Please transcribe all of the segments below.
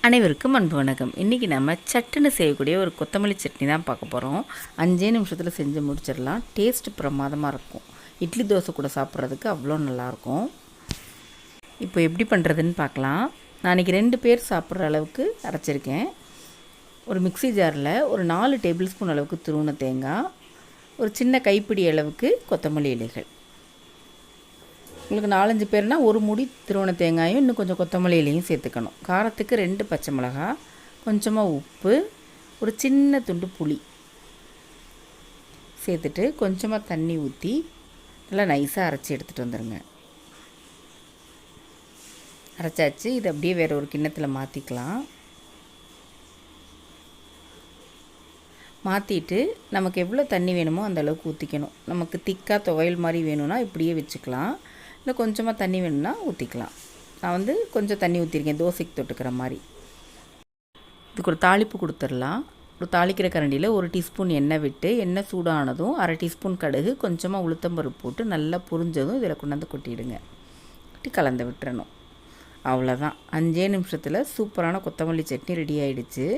அனைவருக்கும் அன்பு வணக்கம். இன்றைக்கி நம்ம சட்டுன்னு செய்யக்கூடிய ஒரு கொத்தமல்லி சட்னி தான் பார்க்க போகிறோம். 5 நிமிஷத்தில் செஞ்சு முடிச்சிடலாம். டேஸ்ட்டு பிரமாதமாக இருக்கும். இட்லி தோசை கூட சாப்பிட்றதுக்கு அவ்வளோ நல்லாயிருக்கும். இப்போ எப்படி பண்ணுறதுன்னு பார்க்கலாம். நான் இன்றைக்கி 2 பேர் சாப்பிட்ற அளவுக்கு அரைச்சிருக்கேன். ஒரு மிக்ஸி ஜாரில் ஒரு 4 டேபிள் ஸ்பூன் அளவுக்கு துருவின தேங்காய், ஒரு சின்ன கைப்பிடி அளவுக்கு கொத்தமல்லி இலைகள். உங்களுக்கு 4-5 பேர்னால் ஒரு முடி திருவண்ண தேங்காயும் இன்னும் கொஞ்சம் கொத்தமல்லி இலையும் சேர்த்துக்கணும். காரத்துக்கு 2 பச்சை மிளகா, கொஞ்சமாக உப்பு, ஒரு சின்ன துண்டு புளி சேர்த்துட்டு கொஞ்சமாக தண்ணி ஊற்றி நல்லா நைஸாக அரைச்சி எடுத்துகிட்டு வந்துடுங்க. அரைச்சாச்சு. இது அப்படியே வேறு ஒரு கிண்ணத்தில் மாற்றிக்கலாம். மாற்றிட்டு நமக்கு எவ்வளோ தண்ணி வேணுமோ அந்த அளவுக்கு ஊற்றிக்கணும். நமக்கு திக்காக துவையல் மாதிரி வேணும்னா இப்படியே வச்சுக்கலாம். இல்லை கொஞ்சமாக தண்ணி வேணும்னா ஊற்றிக்கலாம். நான் கொஞ்சம் தண்ணி ஊற்றிருக்கேன், தோசைக்கு தொட்டுக்கிற மாதிரி. இதுக்கு ஒரு தாளிப்பு கொடுத்துடலாம். ஒரு தாளிக்கிற கரண்டியில் 1 டீஸ்பூன் எண்ணெய் விட்டு, எண்ணெய் சூடானதும் 1/2 டீஸ்பூன் கடுகு, கொஞ்சமாக உளுத்தம்பருப்பு போட்டு நல்லா புரிஞ்சதும் இதில் கொண்டாந்து கொட்டிடுங்க. கொட்டி கலந்து விட்டுறணும். அவ்வளோதான். 5 நிமிஷத்தில் சூப்பரான கொத்தமல்லி சட்னி ரெடி ஆகிடுச்சு.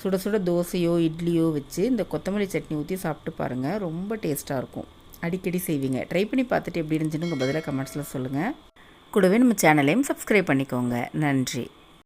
சுட சுட தோசையோ இட்லியோ வச்சு இந்த கொத்தமல்லி சட்னி ஊற்றி சாப்பிட்டு பாருங்கள். ரொம்ப டேஸ்ட்டாக இருக்கும். அடிக்கடி செய்வீங்க. ட்ரை பண்ணி பார்த்துட்டு எப்படி இருந்துச்சுன்னு உங்கள் பதிலாக கமெண்ட்ஸில் சொல்லுங்கள். கூடவே நம்ம சேனலையும் சப்ஸ்கிரைப் பண்ணிக்கோங்க. நன்றி.